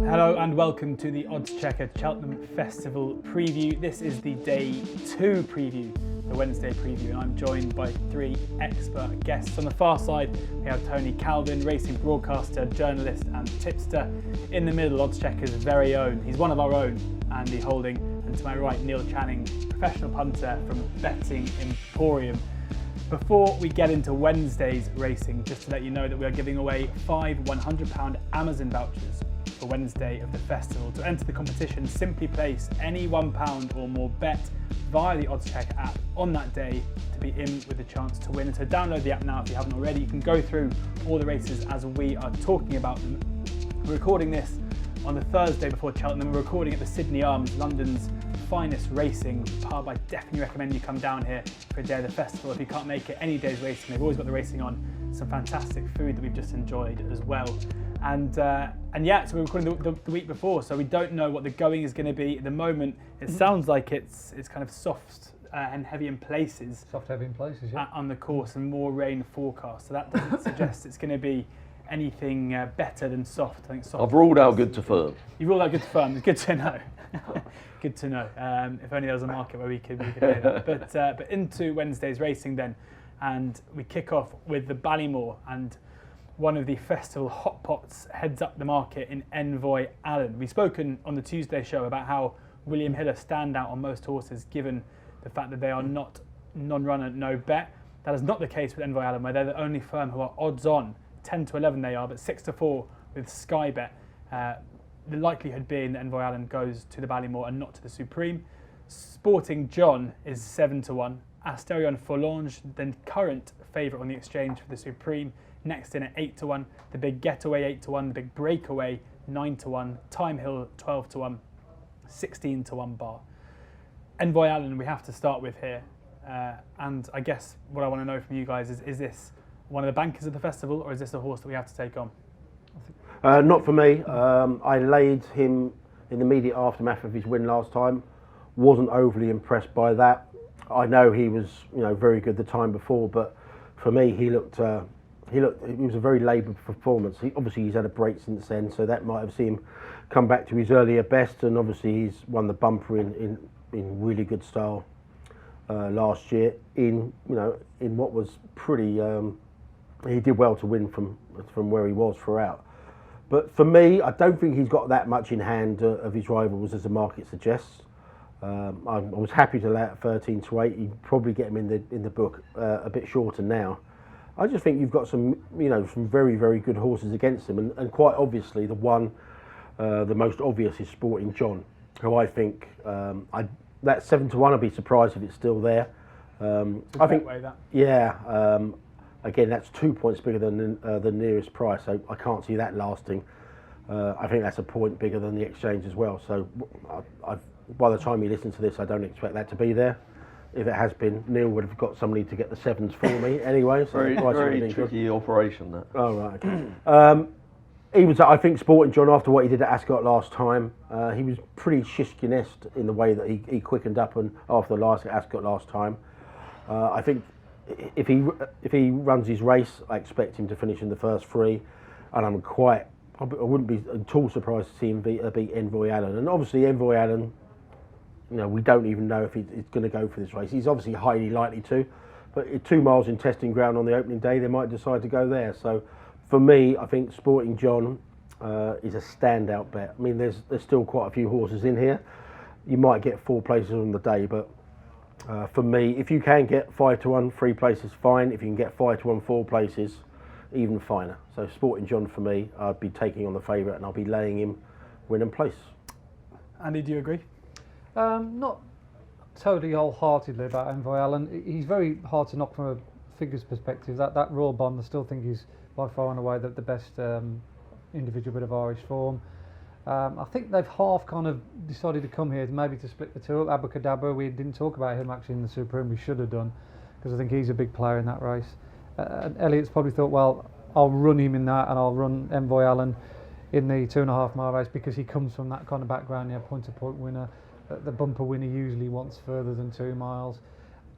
Hello and welcome to the Oddschecker Cheltenham Festival preview. This is the day 2 preview, the Wednesday preview, and I'm joined by 3 expert guests. On the far side, we have Tony Calvin, racing broadcaster, journalist and tipster. In the middle, Oddschecker's very own, he's one of our own, Andy Holding. And to my right, Neil Channing, professional punter from Betting Emporium. Before we get into Wednesday's racing, just to let you know that we are giving away 5 £100 Amazon vouchers for Wednesday of the festival. To enter the competition, simply place any £1 or more bet via the Oddschecker app on that day to be in with a chance to win. So download the app now if you haven't already. You can go through all the races as we are talking about them. We're recording this on the Thursday before Cheltenham. We're recording at the Sydney Arms, London's finest racing pub. I definitely recommend you come down here for a day of the festival. If you can't make it, any day's racing, they've always got the racing on. Some fantastic food that we've just enjoyed as well. And yeah, so we're recording the week before, so we don't know what the going is going to be. At the moment, it sounds like it's kind of soft and heavy in places. Soft, heavy in places, yeah. On the course, and more rain forecast. So that doesn't suggest it's going to be anything better than soft. I think soft. I've ruled out good to firm. You've ruled out good to firm. It's good to know. Good to know. If only there was a market where we could do that. But into Wednesday's racing then, and we kick off with the Ballymore, and one of the festival hot pots heads up the market in Envoy Allen. We've spoken on the Tuesday show about how William Hill stand out on most horses, given the fact that they are not non-runner, no bet. That is not the case with Envoy Allen, where they're the only firm who are odds on. 10 to 11 they are, but 6 to 4 with Sky Bet. The likelihood being that Envoy Allen goes to the Ballymore and not to the Supreme. Sporting John is 7 to 1. Asterion Forlange, the current favourite on the exchange for the Supreme, next in at 8 to 1. The Big Getaway 8 to 1. The Big Breakaway 9 to 1. Time Hill 12 to 1. 16 to 1 bar. Envoy Allen we have to start with here. And I guess what I want to know from you guys is this one of the bankers of the festival, or is this a horse that we have to take on? Not for me. I laid him in the immediate aftermath of his win last time. Wasn't overly impressed by that. I know he was, very good the time before, but for me, he was a very laboured performance. Obviously he's had a break since then, so that might have seen him come back to his earlier best, and obviously he's won the bumper in really good style last year. In what was pretty, he did well to win from where he was throughout. But for me, I don't think he's got that much in hand of his rivals as the market suggests. I was happy to lay at 13 to 8. You'd probably get him in the book a bit shorter now. I just think you've got some very, very good horses against him, and quite obviously the most obvious is Sporting John, who I think that 7 to 1. I'd be surprised if it's still there. I think that. Yeah. Again, that's 2 points bigger than the nearest price, so I can't see that lasting. I think that's a point bigger than the exchange as well. So by the time you listen to this, I don't expect that to be there. If it has been, Neil would have got somebody to get the 7s for me anyway. So very tricky operation, that. Oh, right, okay. He was, I think, Sporting John, after what he did at Ascot last time, he was pretty Shishkinest in the way that he quickened up and after the last Ascot last time. I think if he runs his race, I expect him to finish in the first 3, and I wouldn't be at all surprised to see him beat Envoy Allen. And obviously Envoy Allen, we don't even know if he's going to go for this race. He's obviously highly likely to, but 2 miles in testing ground on the opening day, they might decide to go there. So for me, I think Sporting John is a standout bet. I mean, there's still quite a few horses in here. You might get 4 places on the day, but for me, if you can get 5 to 1, 3 places, fine. If you can get 5 to 1, 4 places, even finer. So Sporting John for me, I'd be taking on the favourite, and I'll be laying him win and place. Andy, do you agree? Not totally wholeheartedly about Envoy Allen. He's very hard to knock from a figures perspective. That Royal Bond, I still think he's by far and away the best individual bit of Irish form. I think they've half kind of decided to come here maybe to split the two up. Abacadabra, we didn't talk about him actually in the Supreme, we should have done, because I think he's a big player in that race. Elliott's probably thought, well, I'll run him in that, and I'll run Envoy Allen in the 2.5 mile race, because he comes from that kind of background, point-to-point winner. The bumper winner usually wants further than 2 miles.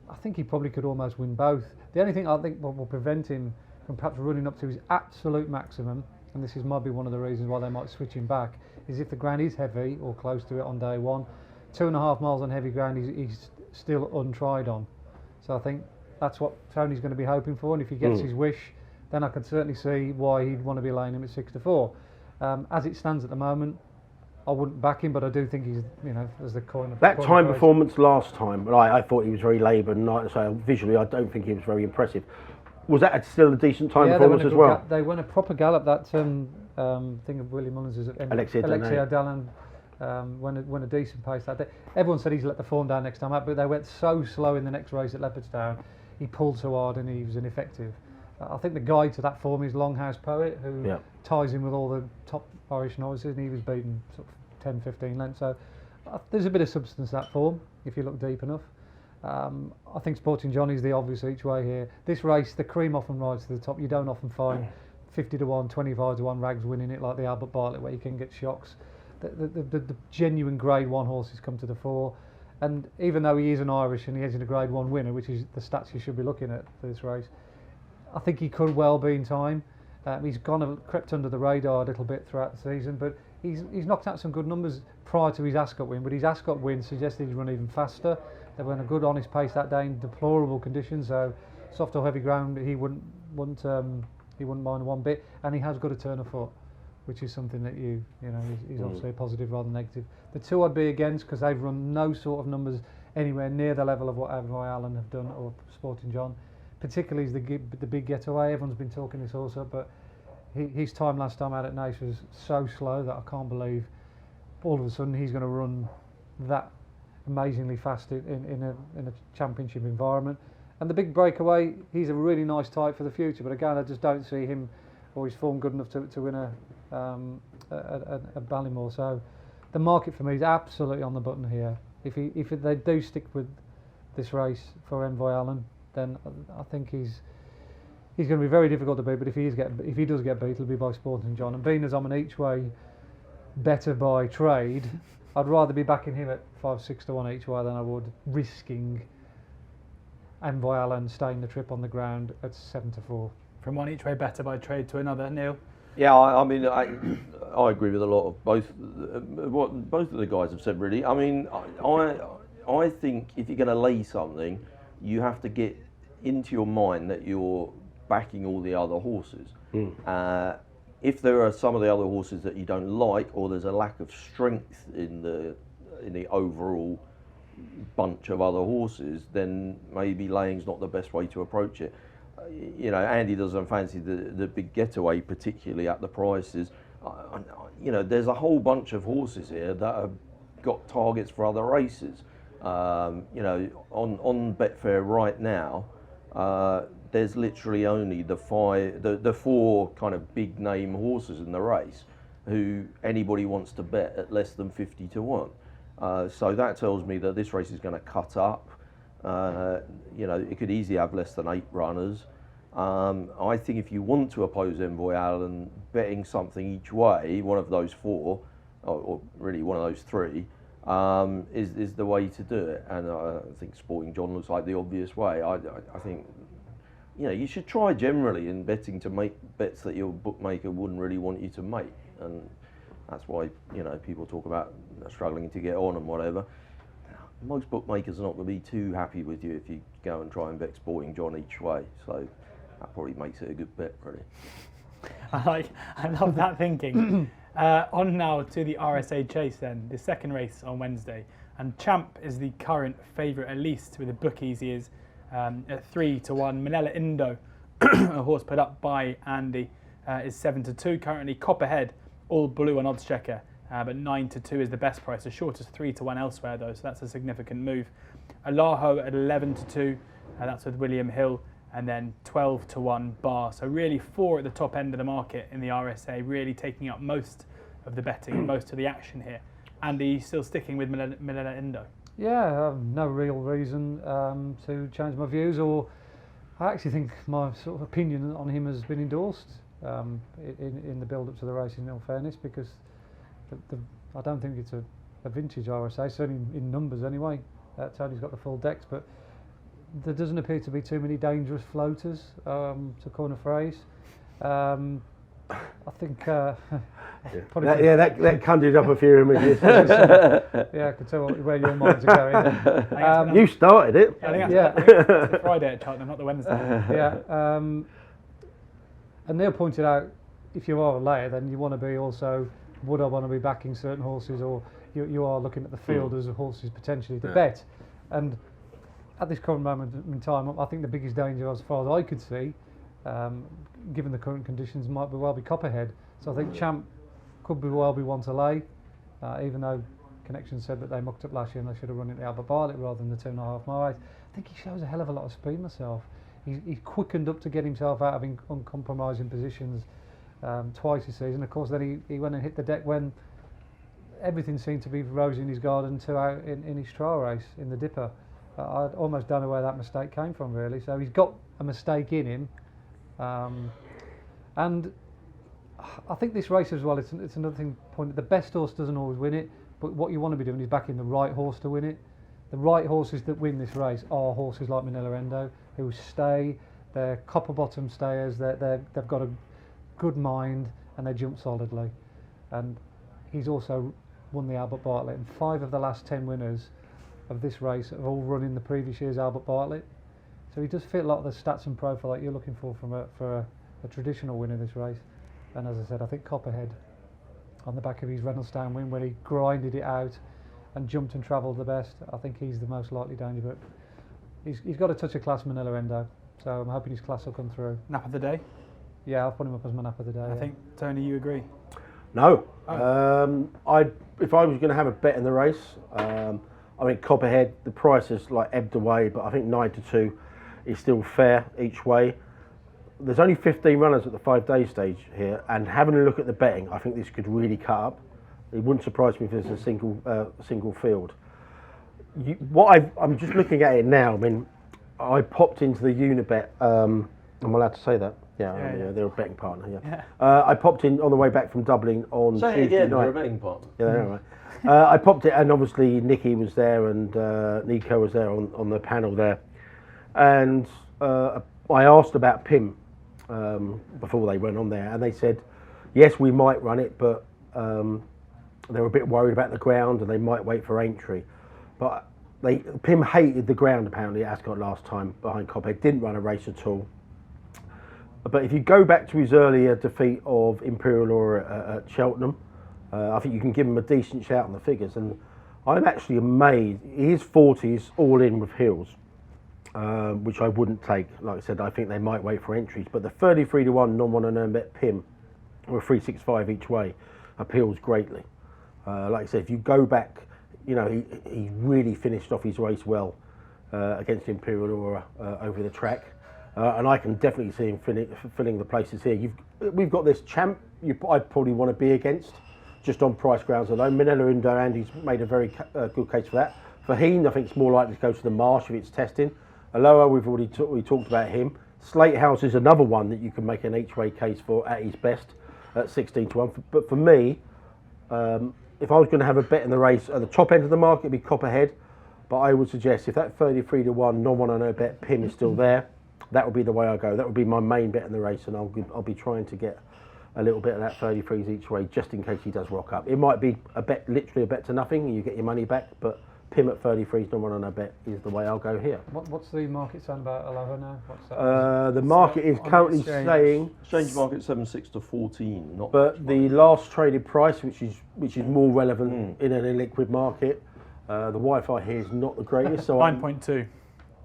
I think he probably could almost win both. The only thing I think will prevent him from perhaps running up to his absolute maximum and this might be one of the reasons why they might switch him back, is if the ground is heavy or close to it on day one, 2.5 miles on heavy ground he's still untried on. So I think that's what Tony's going to be hoping for, and if he gets his wish, then I can certainly see why he'd want to be laying him at 6-4. As it stands at the moment, I wouldn't back him, but I do think he's, as the coin. That time performance last time, I thought he was very laboured, and so visually I don't think he was very impressive. Was that still a decent time performance as well? They went a proper gallop. That thing of Willie Mullins' Alexia Dallin went a decent pace that day. Everyone said he's let the form down next time out, but they went so slow in the next race at Leopardstown. He pulled so hard and he was ineffective. I think the guide to that form is Longhouse Poet, who ties in with all the top Irish novices, and he was beaten sort of 10-15 lengths. So there's a bit of substance to that form if you look deep enough. I think Sporting Johnny's the obvious each way here. This race, the cream often rides to the top. You don't often find 50-1, 25-1 rags winning it like the Albert Bartlett, where you can get shocks. The genuine Grade 1 horses come to the fore. And even though he is an Irish and he isn't a Grade 1 winner, which is the stats you should be looking at for this race, I think he could well be in time. He's crept under the radar a little bit throughout the season, but he's knocked out some good numbers prior to his Ascot win. But his Ascot win suggested he'd run even faster. They went a good, honest pace that day in deplorable conditions. So soft or heavy ground, he wouldn't mind one bit. And he has got a turn of foot, which is something that is obviously a positive rather than negative. The two I'd be against, because they've run no sort of numbers anywhere near the level of what Envoy Allen have done or Sporting John. Particularly is the big getaway. Everyone's been talking this also, but his time last time out at Naas was so slow that I can't believe all of a sudden he's going to run that amazingly fast in a championship environment. And the big breakaway, he's a really nice type for the future, but again I just don't see him or his form good enough to win a Ballymore. So the market for me is absolutely on the button here. If they do stick with this race for Envoy Allen, then I think he's going to be very difficult to beat. But if he does get beat, it'll be by Sporting John. And being as I'm an each way better by trade, I'd rather be backing him at 5-6-1 each way than I would risking Envoy Allen staying the trip on the ground at 7-4. From one each way better by trade to another, Neil. Yeah, I mean, I agree with a lot of what both of the guys have said. Really, I mean, I think if you're going to lay something, you have to get into your mind that you're backing all the other horses. If there are some of the other horses that you don't like, or there's a lack of strength in the overall bunch of other horses, then maybe laying's not the best way to approach it. Andy doesn't fancy the big getaway, particularly at the prices. There's a whole bunch of horses here that have got targets for other races. On Betfair right now, there's literally only the four kind of big name horses in the race who anybody wants to bet at less than 50-1. So that tells me that this race is going to cut up. It could easily have less than 8 runners. I think if you want to oppose Envoy Allen, betting something each way, one of those 4, or really one of those 3, is the way to do it. And I think Sporting John looks like the obvious way. I think you should try generally in betting to make bets that your bookmaker wouldn't really want you to make, and that's why people talk about struggling to get on and whatever. Most bookmakers are not going to be too happy with you if you go and try and bet Sporting John each way. So that probably makes it a good bet, really. I love that thinking. On now to the RSA Chase then, the second race on Wednesday. And Champ is the current favourite, at least with the bookies. He is at 3-1. Manila Indo, a horse put up by Andy, is 7-2 currently. Copperhead, all blue on Oddschecker, but 9-2 is the best price. The shortest 3-1 elsewhere though, so that's a significant move. Alaho at 11-2, that's with William Hill, and then 12-1 Bar. So really 4 at the top end of the market in the RSA, really taking up most of the betting and most of the action here. Andy, still sticking with Manila Indo? Yeah, no real reason to change my views, or I actually think my sort of opinion on him has been endorsed in the build-up to the race, in all fairness, because I don't think it's a vintage RSA, certainly in numbers anyway. Tony's got the full decks, but there doesn't appear to be too many dangerous floaters, to coin a phrase. I think. That conjured up a few images. Yeah, I can tell where your minds are going. You started it. I think it's the Friday at Cheltenham, not the Wednesday. Yeah. And Neil pointed out, if you are a layer, then you want to be also, would I want to be backing certain horses, or you are looking at the field as horses potentially to bet. And at this current moment in time, I think the biggest danger, as far as I could see, given the current conditions, might well be Copperhead. So I think Champ could well be one to lay, even though Connection said that they mucked up last year and they should have run it the Albert Bartlett rather than the 2.5 mile race. I think he shows a hell of a lot of speed myself. He's quickened up to get himself out of uncompromising positions twice this season. Of course, then he went and hit the deck when everything seemed to be rosy in his garden to out in his trial race in the Dipper. I almost don't know where that mistake came from, really. So he's got a mistake in him. And I think this race as well, it's another thing point. The best horse doesn't always win it, but what you want to be doing is backing the right horse to win it. The right horses that win this race are horses like Manila Endo, who stay. They're copper bottom stayers. They've got a good mind and they jump solidly. And he's also won the Albert Bartlett. And 5 of the last 10 winners of this race have all run in the previous year's Albert Bartlett. So he does fit a lot of the stats and profile that you're looking for from a traditional winner in this race. And as I said, I think Copperhead, on the back of his Reynolds-Town win, where he grinded it out and jumped and travelled the best, I think he's the most likely danger. But he's got a touch of class, Manila Endo, so I'm hoping his class will come through. Nap of the day? Yeah, I'll put him up as my nap of the day. I think, Tony, you agree? No. If I was going to have a bet in the race, I mean, Copperhead, the price has like ebbed away, but I think 9 to 2 is still fair each way. There's only 15 runners at the 5-day stage here, and having a look at the betting, I think this could really cut up. It wouldn't surprise me if there's a single field. I'm just looking at it now. I mean, I popped into the Unibet. Am I allowed to say that? Yeah. They're a betting partner. Yeah. I popped in on the way back from Dublin on Tuesday night. They're a betting partner. Yeah, right. I popped it, and obviously Nicky was there, and Nico was there on the panel there, and I asked about Pim before they went on there, and they said, yes, we might run it, but they were a bit worried about the ground, and they might wait for entry. But Pim hated the ground apparently at Ascot last time behind Copperhead, didn't run a race at all. But if you go back to his earlier defeat of Imperial Aura at Cheltenham, I think you can give him a decent shout on the figures, and I'm actually amazed. He is 40s all in with heels, which I wouldn't take. Like I said, I think they might wait for entries, but the 33 to 1 non-one and earn bet Pim, or 365 each way, appeals greatly. Like I said, if you go back, you know, he really finished off his race well against Imperial Aura over the track. And I can definitely see him filling the places here. We've got this Champ I'd probably want to be against, just on price grounds alone. Manila Endo, Andy's made a very good case for that. For Heen, I think it's more likely to go to the Marsh if it's testing. Aloha, we've already talked about him. Slate House is another one that you can make an each-way case for at his best at 16 to 1. But for me, if I was going to have a bet in the race at the top end of the market, it'd be Copperhead. But I would suggest if that 33 to 1 non-one and no bet Pim is still there, that would be the way I go. That would be my main bet in the race, and I'll be trying to get a little bit of that 33s each way, just in case he does rock up. It might be a bet, literally a bet to nothing, and you get your money back. But Pim at 33s, non-one and no bet is the way I'll go here. What's the market saying about Aloha now? What's that? The market is currently saying exchange market 7.6 to 14. Not but the last traded price, which is more relevant in an illiquid market, the Wi-Fi here is not the greatest. So 9.2.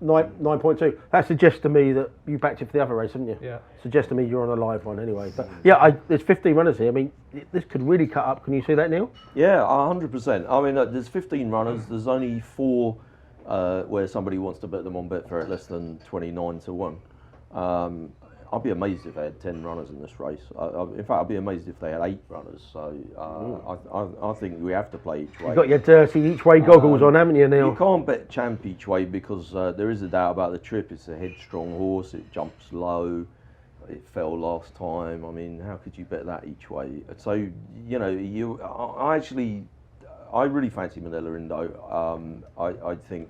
9.2. That suggests to me that you backed it for the other race, haven't you? Yeah. Suggests to me you're on a live one anyway. But yeah, there's 15 runners here. I mean, this could really cut up. Can you see that, Neil? Yeah, 100%. I mean, there's 15 runners. There's only 4 where somebody wants to bet them on Betfair at less than 29 to 1. I'd be amazed if they had 10 runners in this race. In fact, I'd be amazed if they had 8 runners. So I think we have to play each way. You've got your dirty each way goggles on, haven't you, Neil? You can't bet Champ each way because there is a doubt about the trip. It's a headstrong horse. It jumps low. It fell last time. I mean, how could you bet that each way? So, you know, I really fancy Manila Endo. I think,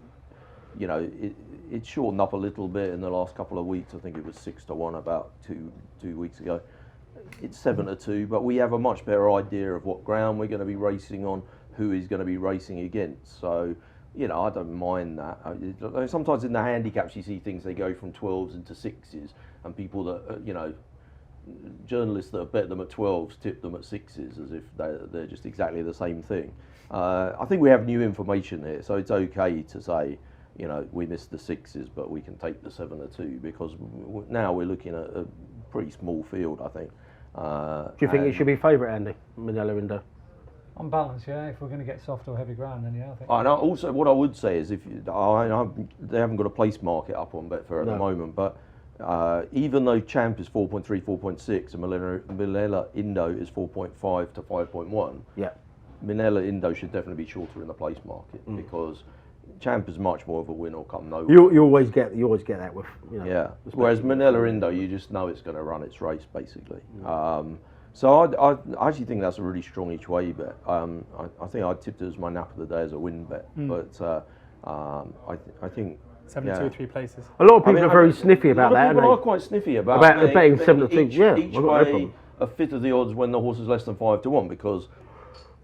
you know, it shortened up a little bit in the last couple of weeks. I think it was 6 to 1 about two weeks ago. it's 7-2, but we have a much better idea of what ground we're going to be racing on, who he's going to be racing against. So, you know, I don't mind that. Sometimes in the handicaps you see things, they go from 12s into 6s, and people that, you know, journalists that have bet them at 12s tip them at 6s as if they're just exactly the same thing. I think we have new information here, so it's okay to say, you know, we missed the 6s, but we can take the 7-2, because now we're looking at a pretty small field, I think. Do you think it should be favourite, Andy, Manila Indo? On balance, yeah. If we're going to get soft or heavy ground, then yeah, I think. And also, what I would say is, they haven't got a place market up on Betfair at the moment, but even though Champ is 4.3, 4.6, and Manila Indo is 4.5 to 5.1, yeah, Manila Indo should definitely be shorter in the place market, because Champ is much more of a win or come nowhere. You always get that with, you know. Yeah. Whereas Manila Indo, you just know it's going to run its race basically. So I actually think that's a really strong each way bet. I think I'd tipped it as my nap of the day as a win bet, but I think 7-2, 3 places. A lot of people are very sniffy about that. People are quite sniffy about betting 7-2. Yeah, each I've got no way problem. a fifth of the odds when the horse is less than 5-1, because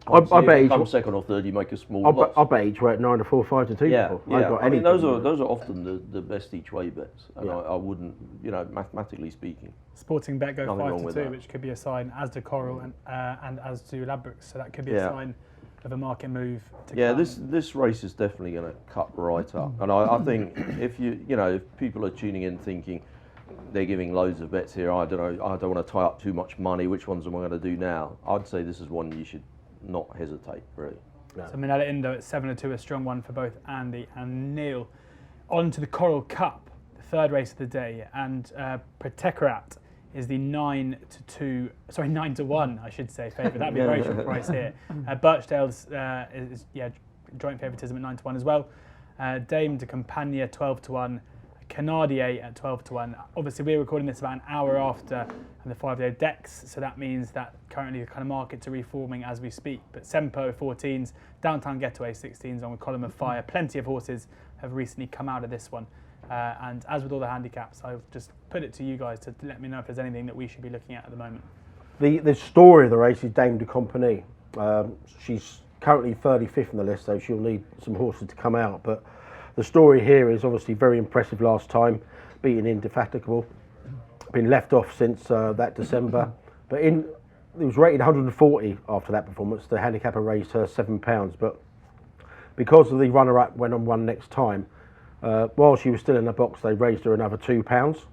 I bet if you each come second or third, you make a small loss. I bet each way at 9-4, 5-2. Yeah, before. I mean those are often the best each way bets, and I wouldn't, you know, mathematically speaking. Sporting Bet go Nothing wrong with 5-2, that. which could be a sign, as do Coral and as do Ladbrokes, so that could be a sign of a market move to come. This race is definitely going to cut right up, and I think if if people are tuning in thinking they're giving loads of bets here, I don't want to tie up too much money, which ones am I going to do now? I'd say this is one you should not hesitate, really. No. So Manila Indo at 7-2, a strong one for both Andy and Neil. On to the Coral Cup, the third race of the day, and Pratecarat is the 9-1, I should say, favourite. That'd be a very short price here. Birchdale's is joint favouritism at 9-1 as well. Dame de Campania 12-1. Canardier at 12-1. Obviously, we're recording this about an hour after the 5-day decks, so that means that currently the kind of markets are reforming as we speak. But Sempo 14s, Downtown Getaway 16s on with Column of Fire. Plenty of horses have recently come out of this one. And as with all the handicaps, I'll just put it to you guys to let me know if there's anything that we should be looking at the moment. The story of the race is Dame de Compagnie. She's currently 35th on the list, so she'll need some horses to come out. But the story here is obviously very impressive last time, beating Indefatigable. Been left off since that December. But it was rated 140 after that performance. The handicapper raised her £7. But because of the runner-up went on one next time, while she was still in the box, they raised her another £2.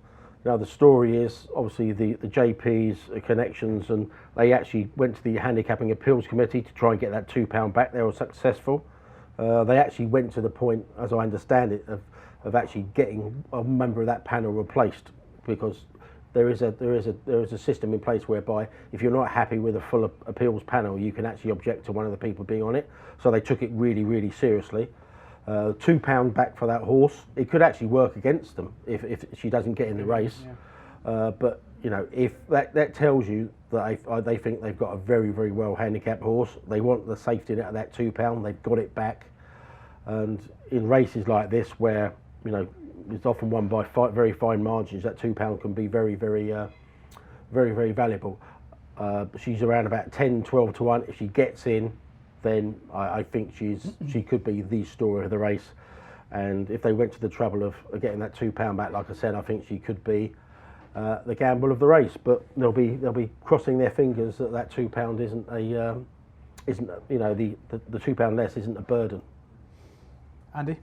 Now the story is obviously the JP's connections, and they actually went to the handicapping appeals committee to try and get that £2 back. They were successful. They actually went to the point, as I understand it, of actually getting a member of that panel replaced, because there is a system in place whereby if you're not happy with a full appeals panel, you can actually object to one of the people being on it. So they took it really, really seriously. £2 back for that horse. It could actually work against them if she doesn't get in the race. Yeah. But you know, if that tells you that they think they've got a very, very well handicapped horse. They want the safety net of that £2. They've got it back. And in races like this, where you know it's often won by very fine margins, that £2 can be very, very, very, very valuable. She's around about 10, 12 to 1. If she gets in, then I think she could be the story of the race. And if they went to the trouble of getting that £2 back, like I said, I think she could be the gamble of the race. But they'll be crossing their fingers that £2 isn't the £2 less isn't a burden. Andy?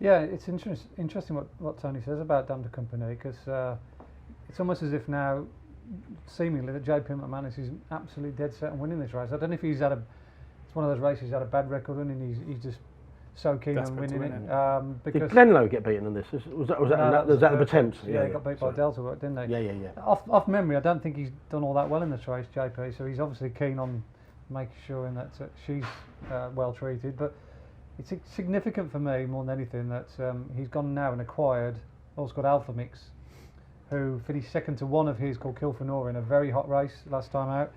Yeah, it's interesting what Tony says about Dame de Compagnie, because it's almost as if now, seemingly, that JP McManus is absolutely dead set on winning this race. I don't know if it's one of those races he's had a bad record on, and he's just so keen on winning it. Did Glenlow get beaten in this? Was that the attempts? Yeah, he got beat by Delta, didn't they? Yeah. Off memory, I don't think he's done all that well in this race, JP. So he's obviously keen on making sure that she's well treated. But it's significant for me more than anything that he's gone now and acquired a horse called Alpha Mix, who finished second to one of his called Kilfenora in a very hot race last time out.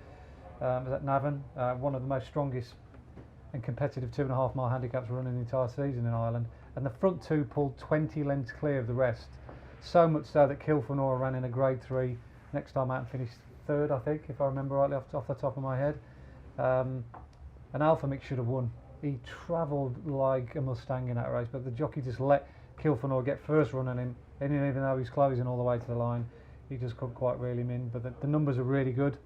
Was at Navan, one of the most strongest and competitive 2.5 mile handicaps running the entire season in Ireland, and the front two pulled 20 lengths clear of the rest, so much so that Kilfenora ran in a grade 3 next time out and finished third, I think, if I remember rightly off the top of my head. And Alpha Mix should have won. He travelled like a Mustang in that race, but the jockey just let Kilfenor get first run on him, and even though he's closing all the way to the line, he just couldn't quite reel him in. But the numbers are really good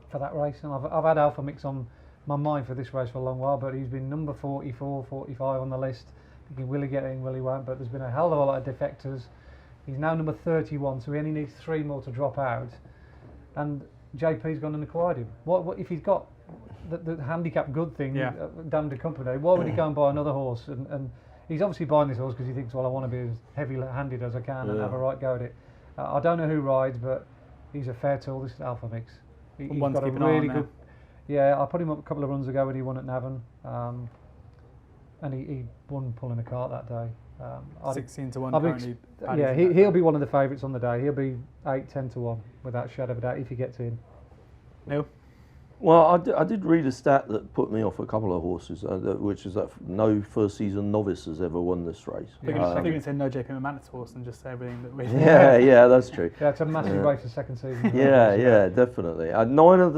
for that race, and I've had Alpha Mix on my mind for this race for a long while, but he's been number 44, 45 on the list. Thinking, will he get in, will he won't, but there's been a hell of a lot of defectors. He's now number 31, so he only needs 3 more to drop out, and JP's gone and acquired him. What if he's got the handicap good thing, damned accompany, why would he go and buy another horse? And he's obviously buying this horse because he thinks, well, I want to be as heavy-handed as I can and have a right go at it. I don't know who rides, but he's a fair tool, this Alpha Mix. He's got a really good... Yeah, I put him up a couple of runs ago when he won at Navan, and he won pulling a cart that day. 16 to 1 currently. Yeah, he'll be one of the favourites on the day. He'll be 8-10 to 1 without a shadow of a doubt if he gets in. Neil? Well, I did read a stat that put me off a couple of horses, which is that no first season novice has ever won this race. I think we can say no JP McManus horse and just say everything that we... Yeah, that's true. Yeah, it's a massive race the second season. Yeah, definitely. 9 of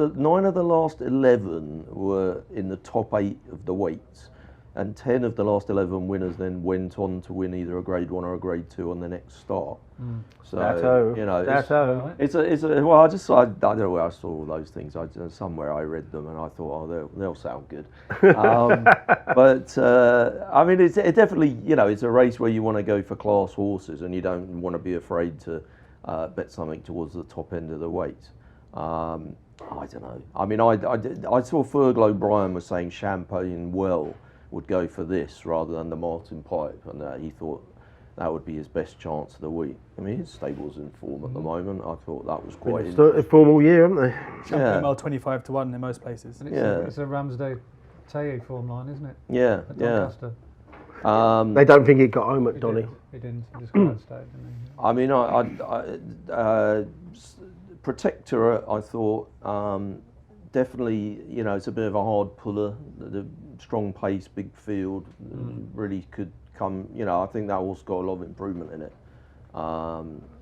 the last 11 were in the top 8 of the weights, and 10 of the last 11 winners then went on to win either a Grade 1 or a Grade 2 on the next start. So it's a well, I don't know where I saw all those things. Somewhere I read them and I thought, oh, they'll sound good. But I mean, it's definitely, it's a race where you want to go for class horses and you don't want to be afraid to bet something towards the top end of the weight. I don't know. I mean, I saw Fergal O'Brien was saying Champagne Well would go for this rather than the Martin Pipe, and he thought that would be his best chance of the week. I mean, his stable's in form at the moment. I thought that was quite interesting. In form all year, haven't they? Champagne Well 25 to 1 in most places. And it's a Ramsday Taye form line, isn't it? Yeah, at Doncaster. They don't think it got home at Donny. He didn't. He just got outstage, didn't he? I mean, Protectorate, I thought, definitely, it's a bit of a hard puller. The strong pace, big field, really could come. I think that horse got a lot of improvement in it.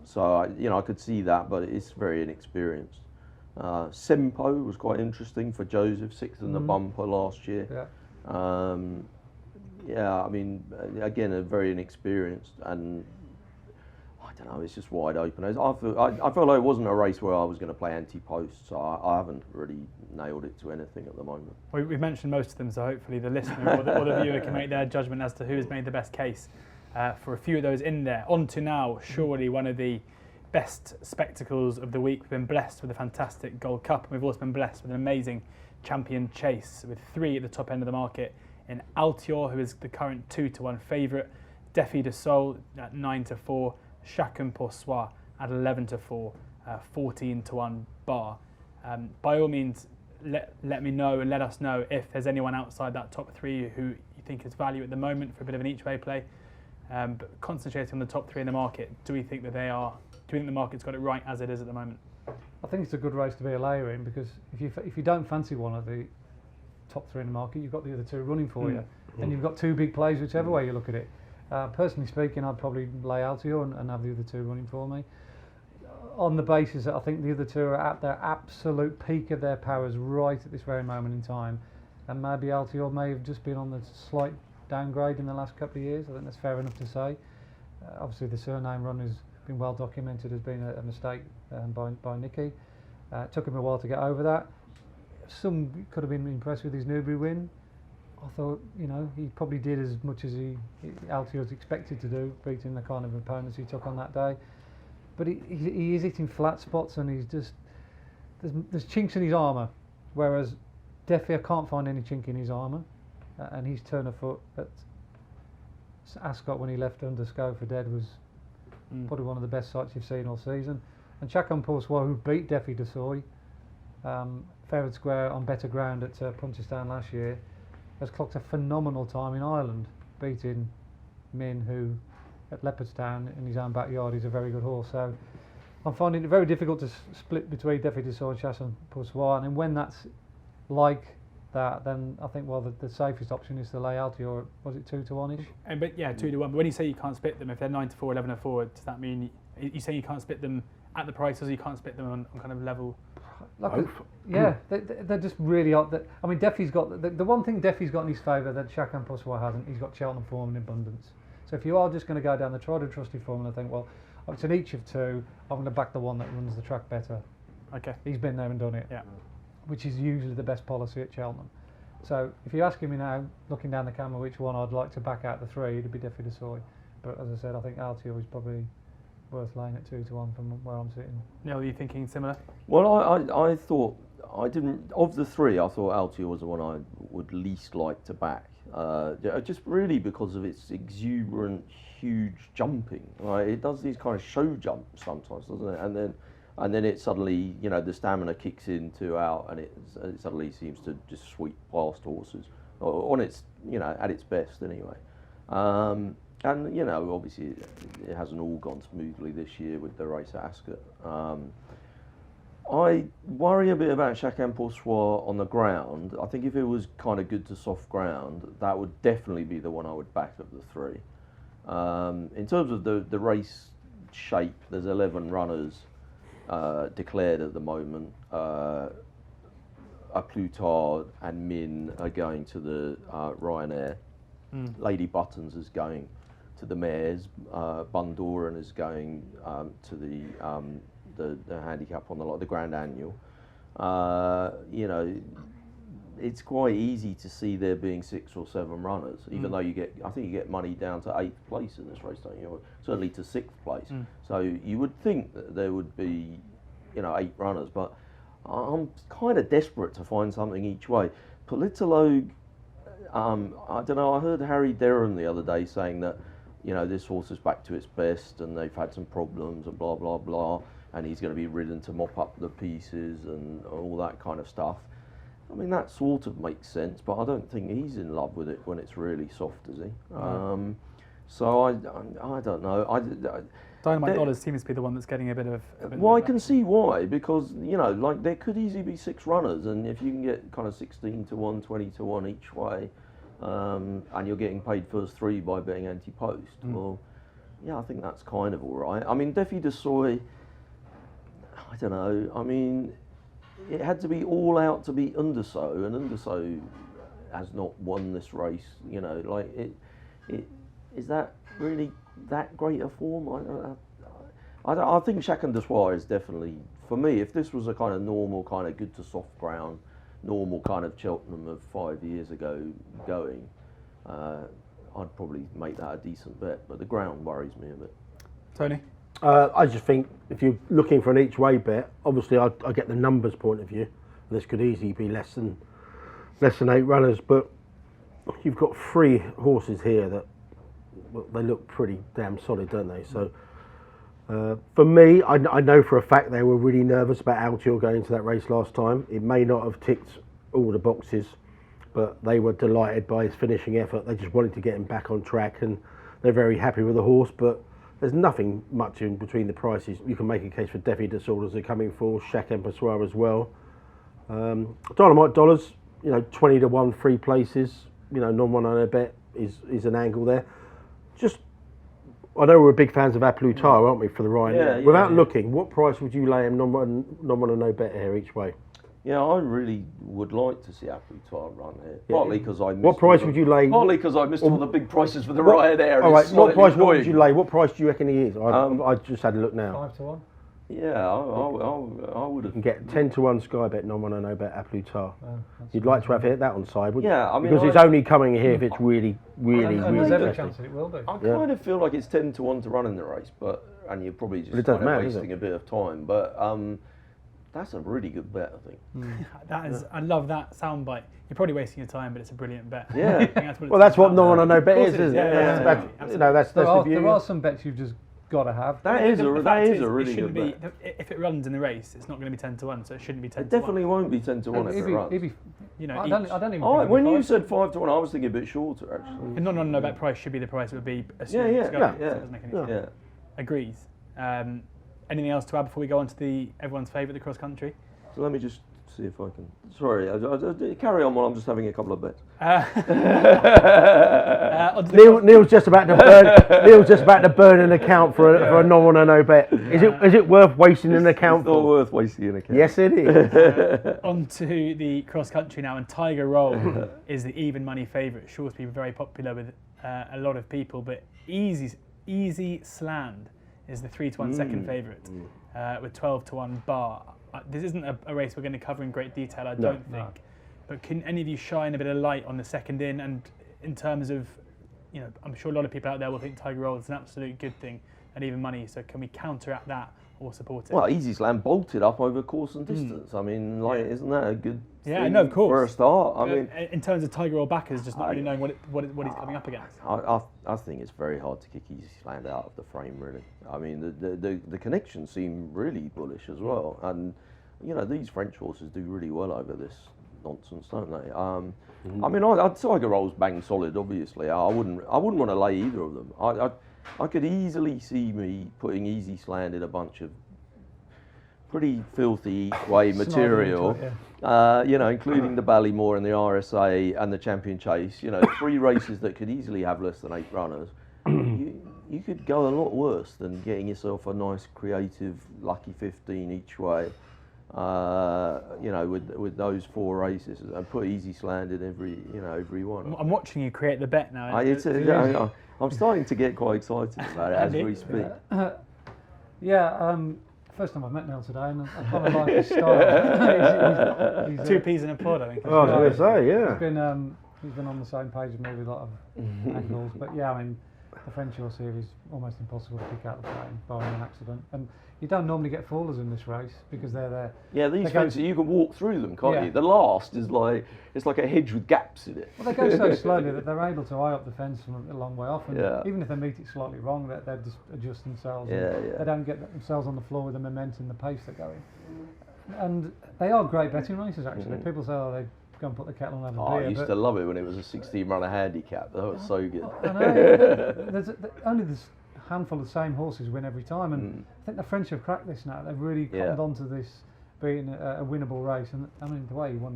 So I could see that, but it's very inexperienced. Sempo was quite interesting for Joseph, 6th in the bumper last year. Yeah. I mean, again, a very inexperienced, and I don't know, it's just wide open. I felt like it wasn't a race where I was going to play anti-post, so I haven't really nailed it to anything at the moment. We've mentioned most of them, so hopefully the listener or the viewer can make their judgment as to who has made the best case for a few of those in there. On to now, surely one of the best spectacles of the week. We've been blessed with a fantastic Gold Cup, and we've also been blessed with an amazing Champion Chase with 3 at the top end of the market in Altior, who is the current 2 to 1 favourite, Defi de Sol at 9 to 4, Chacun Pour Soi at 11 to 4, 14 to 1 bar. By all means, let me know and let us know if there's anyone outside that top 3 who you think is value at the moment for a bit of an each way play. But concentrating on the top 3 in the market, do we think the market's got it right as it is at the moment? I think it's a good race to be a layer in, because if you don't fancy one of the top 3 in the market, you've got the other 2 running for you, and you've got 2 big plays whichever way you look at it. Personally speaking, I'd probably lay Altior and have the other 2 running for me, on the basis that I think the other 2 are at their absolute peak of their powers right at this very moment in time, and maybe Altior may have just been on the slight downgrade in the last couple of years. I think that's fair enough to say. Obviously the surname run has been well documented as being a mistake by Nicky. It took him a while to get over that. Some could have been impressed with his Newbury win. I thought, he probably did as much as Altior was expected to do, beating the kind of opponents he took on that day. But he is hitting flat spots, and he's just there's chinks in his armour, whereas Defi, I can't find any chink in his armour, and his turn of foot at Ascot when he left under Sco for dead was probably one of the best sights you've seen all season. And Chacun Pour Soi, who beat Defi de Soy fair and square on better ground at Punchestown last year, has clocked a phenomenal time in Ireland, beating Min, who at Leopardstown in his own backyard is a very good horse. So I'm finding it very difficult to split between Defi de Soy and Chacun Pour Soi, and when that's like that, then I think the safest option is to lay Altior. Was it 2 to 1 ish? But yeah, 2 to 1. But when you say you can't split them, if they're 9 to 4, 11 to 4, does that mean you say you can't split them at the prices, or you can't split them on kind of level? Yeah, they're just really odd. I mean, Deffy's got the one thing Deffy's got in his favour that Chacun Pour Soi hasn't. He's got Cheltenham form in abundance. So if you are just going to go down the tried and trusted form and think, well, it's an each of two, I'm going to back the one that runs the track better. Okay. He's been there and done it. Yeah. Which is usually the best policy at Cheltenham. So if you're asking me now, looking down the camera, which one I'd like to back out the three, it'd be Deffy de Soy. But as I said, I think Altior is probably worth laying at 2-1 from where I'm sitting. Neil, are you thinking similar? Well, I thought of the three, I thought Altior was the one I would least like to back. Just really because of its exuberant, huge jumping. Right? It does these kind of show jumps sometimes, doesn't it? And then it suddenly, the stamina kicks in 2 out, and it suddenly seems to just sweep past horses on its, at its best anyway. And obviously it hasn't all gone smoothly this year with the race at Ascot. I worry a bit about Chacun Pour Soi on the ground. I think if it was kind of good to soft ground, that would definitely be the one I would back of the three. In terms of the race shape, there's 11 runners declared at the moment. A Plutard and Min are going to the Ryanair. Lady Buttons is going to the Mares. Bundoran is going to the Handicap on the Grand Annual. It's quite easy to see there being 6 or 7 runners, even though I think you get money down to 8th place in this race, don't you? Or certainly to 6th place. So you would think that there would be, 8 runners, but I'm kind of desperate to find something each way. Politologue, I don't know, I heard Harry Derham the other day saying that, this horse is back to its best and they've had some problems and blah, blah, blah, and he's going to be ridden to mop up the pieces and all that kind of stuff. I mean, that sort of makes sense, but I don't think he's in love with it when it's really soft, is he? No. So I don't know. Dynamite Dollars seems to be the one that's getting a bit of... Well, I can see why, because, there could easily be 6 runners, and if you can get kind of 16-1, 20-1 each way, and you're getting paid first 3 by betting anti-post, well, yeah, I think that's kind of all right. I mean, Deffy de Soy, I don't know, I mean, it had to be all out to beat Underso, and Underso has not won this race, is that really that great a form? I think Chacun Pour Soi is definitely, for me, if this was a kind of normal, kind of good to soft ground, normal kind of Cheltenham of 5 years ago going, I'd probably make that a decent bet, but the ground worries me a bit. Tony? I just think if you're looking for an each way bet, obviously I get the numbers point of view. This could easily be less than 8 runners, but you've got 3 horses here that, well, they look pretty damn solid, don't they? So for me, I know for a fact they were really nervous about Altior going to that race last time. It may not have ticked all the boxes, but they were delighted by his finishing effort. They just wanted to get him back on track, and they're very happy with the horse. But there's nothing much in between the prices. You can make a case for Deffy de Soy as they're coming for, Chacun Pour Soi as well. Dynamite Dollars, 20-1, 3 places. Non-1 on a bet is an angle there. I know we're big fans of A Plutard, aren't we, for the Ryanair? Without looking, what price would you lay him non-1 and no bet here each way? Yeah, I really would like to see A Plutard run here. Partly because I missed... What price would you lay? Partly because I missed all the big prices for the Ryanair. All right, what price would you lay? What price do you reckon he is? I just had a look now. 5-1. Yeah, I would have... You can get 10-1 Sky Bet, non-1 and no bet A Plutard. You'd like to have that on side, wouldn't you? Yeah, I mean... Because it's only coming here if it's really, really, And really there's every interesting. chance that it will be. I kind of feel like it's 10-1 to run in the race, and you're probably just doesn't matter, wasting a bit of time. But that's a really good bet, I think. That is, I love that soundbite. You're probably wasting your time, but it's a brilliant bet. Yeah. Well, that's what non-1 and no bet is, isn't it? Yeah, That's the view. There are some bets you've just got to have. That is a really good bet. If it runs in the race, it's not going to be 10-1, so it shouldn't be 10-1. It definitely won't be 10-1 if it runs. I don't even think when you said 5-1, I was thinking a bit shorter, actually. The non-1 no bet price should be the price it would be assumed to go. So it doesn't make any sense. Yeah. Agrees. Anything else to add before we go on to everyone's favourite, the cross country? So let me just see if I can. Sorry, I carry on while I'm just having a couple of bets. Neil's just about to burn. Neil's just about to burn an account for a no bet. Is it worth wasting an account It's not for? worth wasting an account. Yes, it is. On to the cross country now, and Tiger Roll is the even money favourite. Sure to be very popular with a lot of people, but Easy Sland is the 3-1 second favourite with 12-1 bar. This isn't a race we're going to cover in great detail, I don't think. No. But can any of you shine a bit of light on the second and in terms of, I'm sure a lot of people out there will think Tiger Roll is an absolute good thing and even money. So can we counteract that or support it? Well, Easy Slam bolted up over course and distance. I mean, isn't that a good thing of course. for a start? I mean, in terms of Tiger Roll backers, just not really knowing what he's coming up against. I think it's very hard to kick Easy Slam out of the frame, really. I mean, the connections seem really bullish as well, and these French horses do really well over this nonsense, don't they? I mean, Tiger Roll's bang solid. Obviously, I wouldn't want to lay either of them. I could easily see me putting Easy Sland in a bunch of pretty filthy each way material, including the Ballymore and the RSA and the Champion Chase. 3 races that could easily have less than 8 runners. You could go a lot worse than getting yourself a nice, creative, lucky 15 each way. With those 4 races, and put Easy Sland in every one. I'm watching you create the bet now. I'm starting to get quite excited about it as we speak. First time I've met Neil today, and I kind of like his style. he's 2 peas in a pod, I think. I was going to say, yeah. He's been on the same page with me with a lot of angles, but I mean, the French horse here is almost impossible to pick out the frame, barring an accident. And you don't normally get fallers in this race because they're there. Yeah, these fences, you can walk through them, can't you? The last is it's like a hedge with gaps in it. Well, they go so slowly that they're able to eye up the fence from a long way off, and even if they meet it slightly wrong, they just adjust themselves. They don't get themselves on the floor with the momentum, the pace they're going. And they are great betting races, actually. People say, they go and put the kettle on and have a beer. I used to love it when it was a 16-runner handicap. That was so good. I know. Only this handful of the same horses win every time, and I think the French have cracked this now. They've really cottoned onto this being a winnable race, and I mean the way he won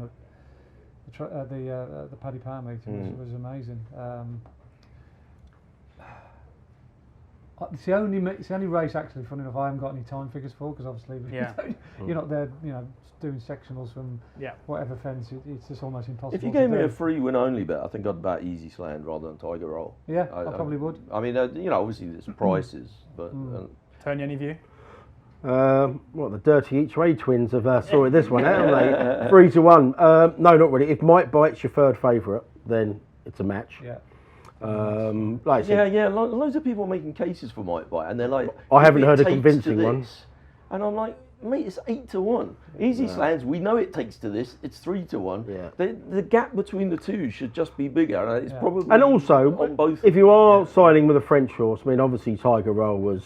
the Paddy Power meeting was amazing. It's the only race, actually, funny enough, I haven't got any time figures for, because obviously you're not there, doing sectionals from whatever fence. It's just almost impossible. If you gave me a free win only bet, I think I'd bet Easy Sland rather than Tiger Roll. Yeah, I probably would. I mean, obviously there's prices, but Tony, any view? The Dirty Each Way twins have sorted this one out, haven't they? 3-1. No, not really. If Might Bite's your third favourite, then it's a match. Yeah. Like I said, loads of people are making cases for Might Bite, and they're like, I haven't heard a convincing one. And I'm like, mate, it's 8-1. Easy Slands, we know it takes to this. It's 3-1. Yeah. The gap between the two should just be bigger. And it's probably and also, on both. If you are signing with a French horse, I mean, obviously Tiger Roll was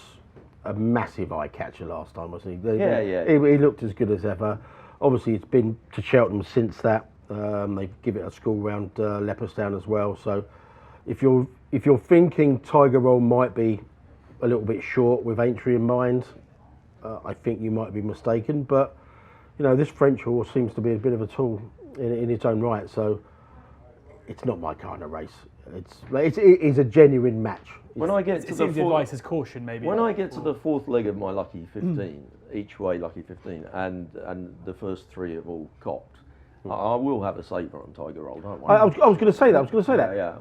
a massive eye catcher last time, wasn't he? He looked as good as ever. Obviously, it's been to Cheltenham since that. They give it a school round Leopardstown as well. So, if you're thinking Tiger Roll might be a little bit short with Aintree in mind, I think you might be mistaken. But this French horse seems to be a bit of a tool in its own right. So it's not my kind of race. It is a genuine match. When I get to the advice is caution, maybe. When I get to the 4th leg of my lucky 15, each way lucky 15, and the first 3 have all copped, I will have a saver on Tiger Roll, don't I? I was going to say that. Yeah.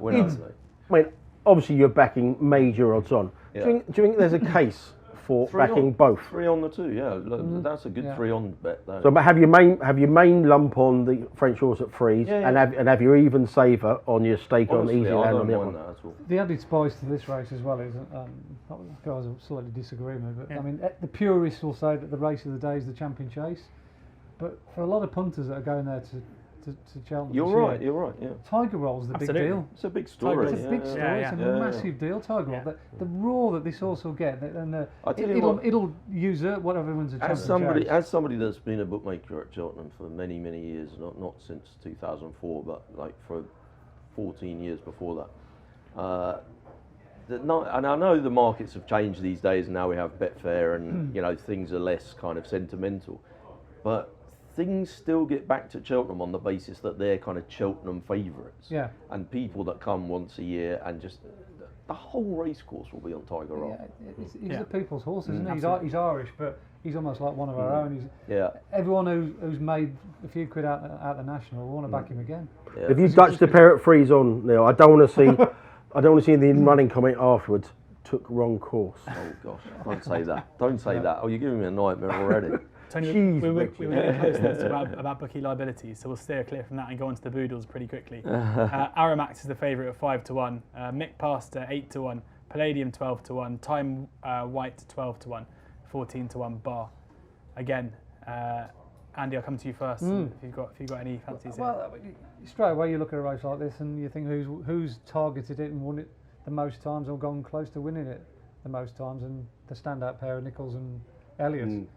I mean, obviously you're backing major odds on. Yeah. Do you think there's a case for backing both? 3 on the 2, yeah. That's a good 3 on bet. Though. So, but have your main lump on the French horse at 3s, and have your even saver on your stake. Honestly, on Easy Land on the other one. The added spice to this race as well is, guys will slightly disagree with me, but I mean, the purists will say that the race of the day is the Champion Chase, but for a lot of punters that are going there to Cheltenham, you're right. Yeah. Tiger Roll's the big deal. It's a big story. It's a big story. It's a massive deal. Tiger Roll. The roar that this horse will get, and it'll usurp what everyone's a champion. As somebody that's been a bookmaker at Cheltenham for many years, not since 2004, but like for 14 years before that. And I know the markets have changed these days, and now we have Betfair, and things are less kind of sentimental, but things still get back to Cheltenham on the basis that they're kind of Cheltenham favourites. Yeah. And people that come once a year and just the whole racecourse will be on Tiger Rock. He's the people's horse, isn't he? Absolutely. He's Irish, but he's almost like one of our own. Yeah. Everyone who's made a few quid out the national will want to back him again. Yeah. If you Dutch the pair at freeze on, Neil, I don't want to see. I don't want to see the running comment afterwards. Took wrong course. Oh gosh, don't say that. Don't say that. Oh, you're giving me a nightmare already. Tony, Jeez, we were Richard. getting close there to about bookie liabilities, so we'll steer clear from that and go on to the Boodles pretty quickly. Aramax is the favourite at 5-1, Mick Pastor 8-1, Palladium 12-1, Time White 12-1, 14-1 Bar. Again, Andy, I'll come to you first. If you've got any fancies here. Well, straight away you look at a race like this and you think who's targeted it and won it the most times or gone close to winning it the most times, and the standout pair of Nichols and Elliott.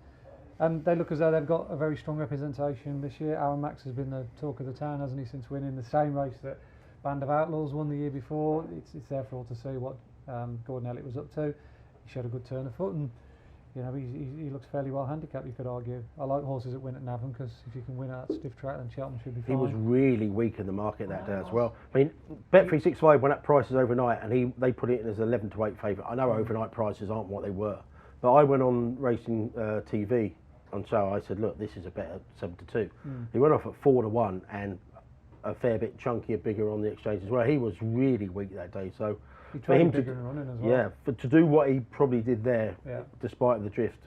And they look as though they've got a very strong representation this year. Aaron Max has been the talk of the town, hasn't he, since winning the same race that Band of Outlaws won the year before. It's there for all to see what Gordon Elliott was up to. He showed a good turn of foot, and you know he looks fairly well handicapped, you could argue. I like horses that win at Navan, because if you can win at that stiff track, then Cheltenham should be fine. He was really weak in the market that day as well. I mean, Bet365 went up prices overnight, and they put it in as 11 to 8 favourite. I know overnight prices aren't what they were, but I went on Racing TV, and so I said, look, this is a better 7-2. He went off at 4-1, and a fair bit chunkier, bigger on the exchange as well. He was really weak that day, so He for tried him bigger and running as well. yeah, to do what he probably did there, Yeah. despite the drift,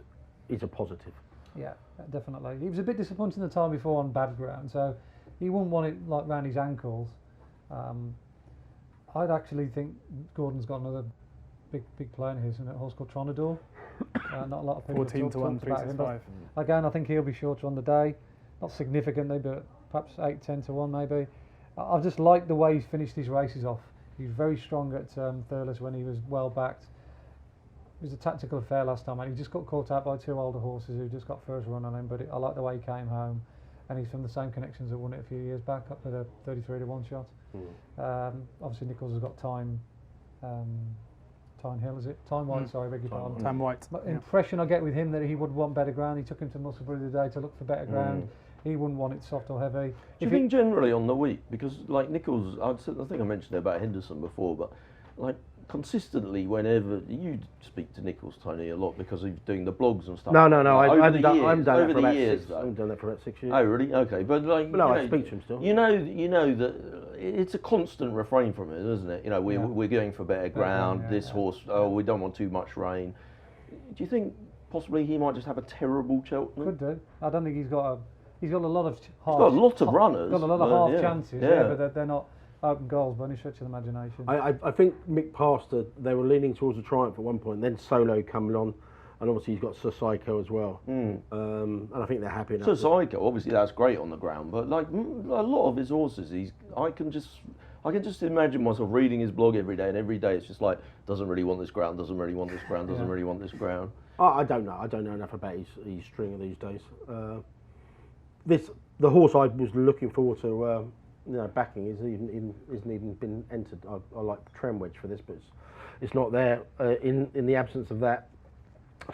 is a positive. Yeah, definitely. He was a bit disappointing the time before on bad ground, so he wouldn't want it like round his ankles. I'd actually think Gordon's got another big player in his, and a horse called Tronador. Not a lot of people 14-1, talked about him, but 365. again, I think he'll be shorter on the day, not significantly, but perhaps 8-10-1 maybe. I just like the way he's finished his races off. He was very strong at Thurles when he was well backed. It was a tactical affair last time, and he just got caught out by two older horses who just got first run on him. But I like the way he came home, and he's from the same connections that won it a few years back, up with a 33-1 shot. Obviously, Nichols has got Time Hill, is it? Time White, sorry, beg your pardon. Time White. But impression I get with him that he would want better ground. He took him to Musselburgh today to look for better ground. He wouldn't want it soft or heavy. Do you think generally on the week, because like Nichols, I think I mentioned about Henderson before, but like consistently whenever you speak to Nichols, Tony, a lot because he's doing the blogs and stuff. No, Like, I haven't done over that for the about years, 6. though. I haven't done that for about 6 years. Oh really? Okay, but like But no, you I know, speak to him still. You know that it's a constant refrain from it, isn't it? You know, we're going for better ground. This horse, we don't want too much rain. Do you think possibly he might just have a terrible Cheltenham? Could do. I don't think he's got a lot of half. He's got a lot of runners. Got a lot of half yeah. chances, Yeah. but they're not open goals by any stretch of the imagination. I think Mick Pastor, they were leaning towards a triumph at one point, then Solo coming on, and obviously he's got Sir Psycho as well. And I think they're happy enough. So Psycho, obviously that's great on the ground, but like a lot of his horses, I can just imagine myself reading his blog every day, and every day it's just like doesn't really want this ground, doesn't really want this ground, doesn't really want this ground. I don't know. I don't know enough about his stringer these days. The horse I was looking forward to, backing isn't even been entered. I like Tremwedge for this, but it's not there. In the absence of that,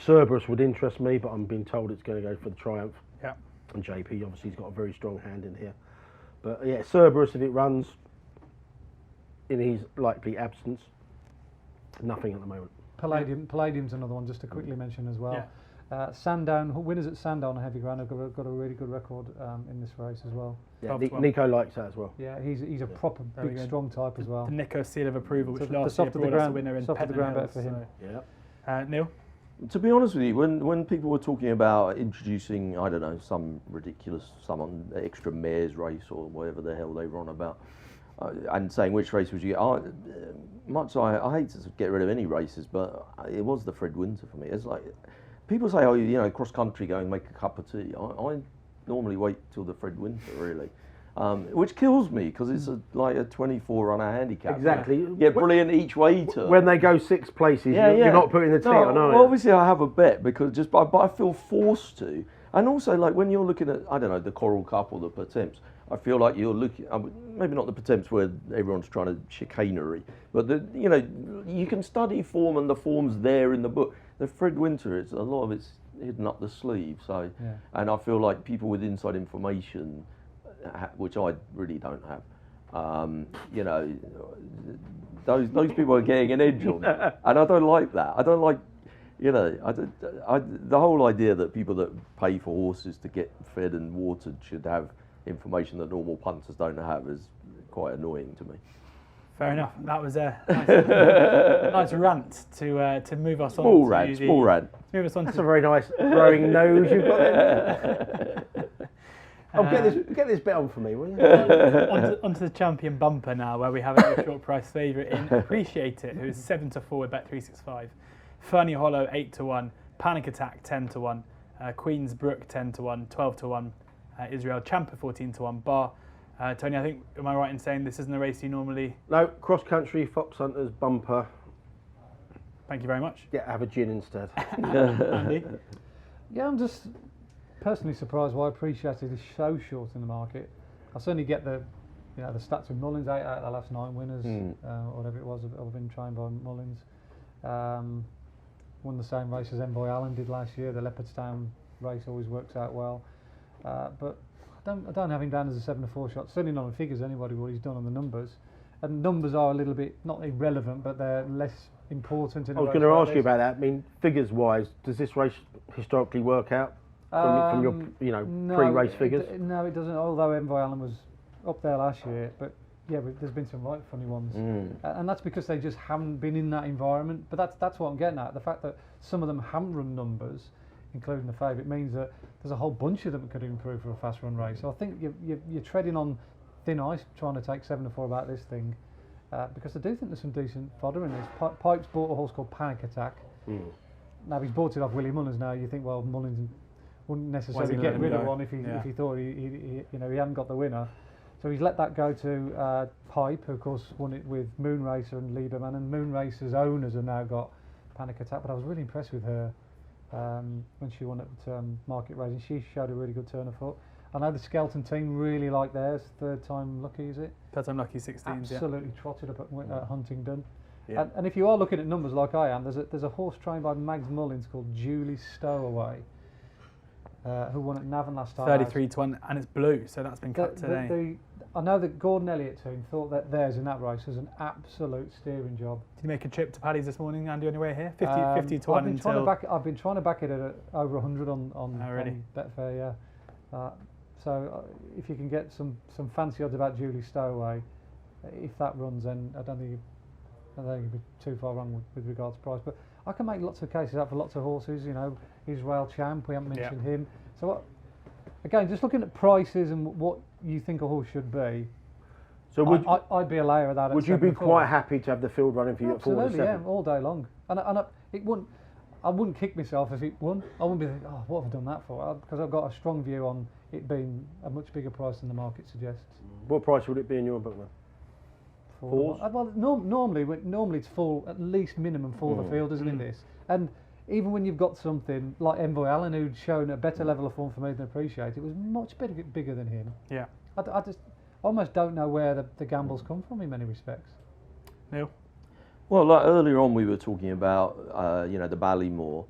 Cerberus would interest me, but I'm being told it's going to go for the Triumph. Yeah. And JP obviously he's got a very strong hand in here. But yeah, Cerberus, if it runs in his likely absence, nothing at the moment. Palladium's another one just to quickly mention as well. Sandown, winners at Sandown on heavy ground have got a really good record in this race as well. Yeah, Nico likes that as well. Yeah, he's a proper big, strong type as well. The Nico seal of approval, which The last year softer the brought us a ground, winner in softer the ground better for him. So. Yeah. Neil? To be honest with you, when people were talking about introducing, I don't know, some extra mares race or whatever the hell they were on about, and saying which race would you get, I hate to get rid of any races, but it was the Fred Winter for me. It's like, people say, cross country, go and make a cup of tea. I normally wait till the Fred Winter, really. Which kills me, because it's like a 24-runner handicap. Exactly. Yeah, brilliant each way to. When they go 6 places, you're not putting the tea on, are you? Obviously I have a bet, because but I feel forced to. And also, like, when you're looking at, I don't know, the Coral Cup or the Pertemps, I feel like you're looking, maybe not the Pertemps where everyone's trying to chicanery, but you can study form and the form's there in the book. The Fred Winter, a lot of it's hidden up the sleeve. So, Yeah. and I feel like people with inside information, which I really don't have, you know, those people are getting an edge on me, and I don't like that. I don't like, you know, the whole idea that people that pay for horses to get fed and watered should have information that normal punters don't have is quite annoying to me. Fair enough. That was a nice rant to move us on. Small rant. Move us on. That's a very nice growing nose you've got there. Oh, get this bit on for me, will you? onto the champion bumper now, where we have a short price favourite in Appreciate It, who's 7-4 with Bet365. Fernie Hollow 8-1, Panic Attack 10-1, Queen's Brook 10-1, 12-1, Israel Champa 14-1. Bar. Tony, I think, am I right in saying this isn't a race you normally? No, cross country Fox Hunters bumper. Thank you very much. Have a gin instead. Andy? Yeah, I'm just personally surprised why Appreciated is so short in the market. I certainly get the stats with Mullins, 8 out of the last 9 winners, whatever it was. I've been trained by Mullins. Won the same race as Envoy Allen did last year. The Leopardstown race always works out well, but I don't have him down as a 7-4 shot. Certainly not on figures anyway. What he's done on the numbers, and numbers are a little bit not irrelevant, but they're less important. I was going to ask you about that. I mean, figures wise, does this race historically work out from your pre-race figures? No, it doesn't. Although Envoy Allen was up there last year, but yeah, there's been some right funny ones, and that's because they just haven't been in that environment. But that's what I'm getting at. The fact that some of them haven't run numbers, including the favourite, means that there's a whole bunch of them that could improve for a fast run race. So I think you're treading on thin ice trying to take 7-4 about this thing, because I do think there's some decent fodder in this. Pipes bought a horse called Panic Attack. Now he's bought it off Willie Mullins. Now you think, well, Mullins wouldn't necessarily get rid of one if he thought he hadn't got the winner. So he's let that go to Pipe, who of course won it with Moonracer and Lieberman, and Moonracer's owners have now got Panic Attack. But I was really impressed with her when she won at Market Racing. She showed a really good turn of foot. I know the Skelton team really like theirs. Third time lucky, is it? Third time lucky 16s. Absolutely trotted up at Huntingdon. Yeah. And if you are looking at numbers like I am, there's a horse trained by Mags Mullins called Julie Stowaway, who won at Navan last time. 33-1, and it's blue, so that's been cut today. I know that Gordon Elliott team thought that theirs in that race was an absolute steering job. Did you make a trip to Paddy's this morning, Andy, on your way here? 50-1 until... I've been trying to back it at over 100 on really? Betfair, yeah. So if you can get some fancy odds about Julie Stowaway, if that runs, then I don't think you'd be too far wrong with regards to price. But I can make lots of cases out for lots of horses. You know, Israel Champ, we haven't mentioned him. So again, just looking at prices and what you think a horse should be. So I'd be a layer of that. Would you be quite happy to have the field running for you at 4 to 7? Absolutely, yeah, all day long. And it wouldn't. I wouldn't kick myself if it won. I wouldn't be thinking, oh, what have I done that for? Because I've got a strong view on it being a much bigger price than the market suggests. What price would it be in your book then? Fours? Well, normally it's full, at least minimum for the field, isn't it? This, and even when you've got something like Envoy Allen, who'd shown a better level of form for me than Appreciate, it was much bigger than him. Yeah, I just almost don't know where the gambles come from in many respects. Neil? Well, like earlier on we were talking about the Ballymore,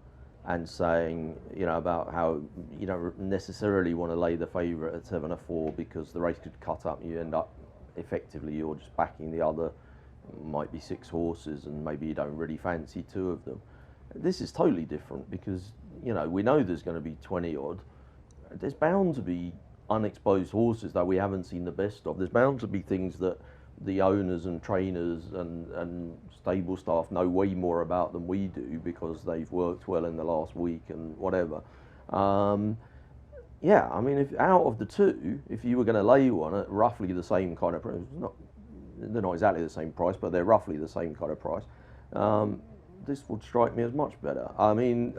and saying about how you don't necessarily want to lay the favourite at 7-4 because the race could cut up. You end up effectively you're just backing the other, might be 6 horses, and maybe you don't really fancy 2 of them. This is totally different because we know there's going to be 20 odd. There's bound to be unexposed horses that we haven't seen the best of. There's bound to be things that the owners and trainers and stable staff know way more about than we do because they've worked well in the last week and whatever. Yeah, I mean, if out of the 2, if you were going to lay one at roughly the same kind of price, they're not exactly the same price, but they're roughly the same kind of price, this would strike me as much better. I mean,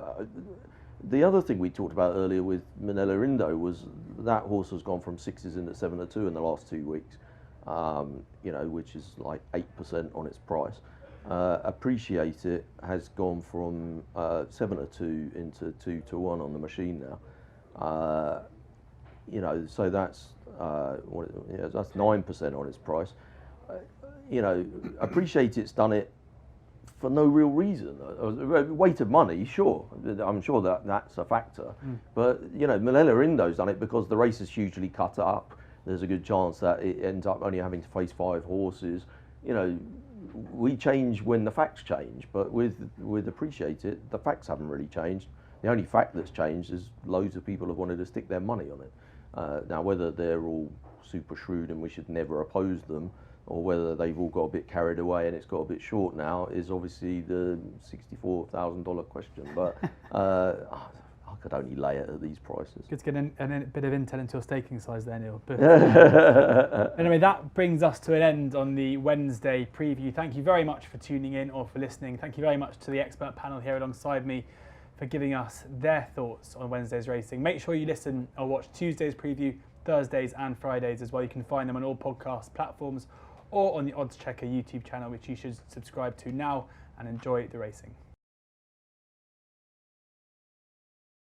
the other thing we talked about earlier with Manila Indo was that horse has gone from 6s into 7-2 in the last 2 weeks. Which is like 8% on its price. Appreciate It has gone from 7-2 into 2-1 on the machine now. So that's that's 9% on its price. Appreciate It's done it for no real reason. Weight of money, sure, I'm sure that's a factor. But you know, Milena Indo's done it because the race is hugely cut up. There's a good chance that it ends up only having to face 5 horses. You know, we change when the facts change, but with Appreciate It, the facts haven't really changed. The only fact that's changed is loads of people have wanted to stick their money on it. Now, whether they're all super shrewd and we should never oppose them, or whether they've all got a bit carried away and it's got a bit short now, is obviously the $64,000 question. But I could only lay it at these prices. Good to get a bit of intel into your staking size there, Neil. But anyway, that brings us to an end on the Wednesday preview. Thank you very much for tuning in or for listening. Thank you very much to the expert panel here alongside me for giving us their thoughts on Wednesday's racing. Make sure you listen or watch Tuesday's preview, Thursdays and Fridays as well. You can find them on all podcast platforms or on the Oddschecker YouTube channel, which you should subscribe to now, and enjoy the racing.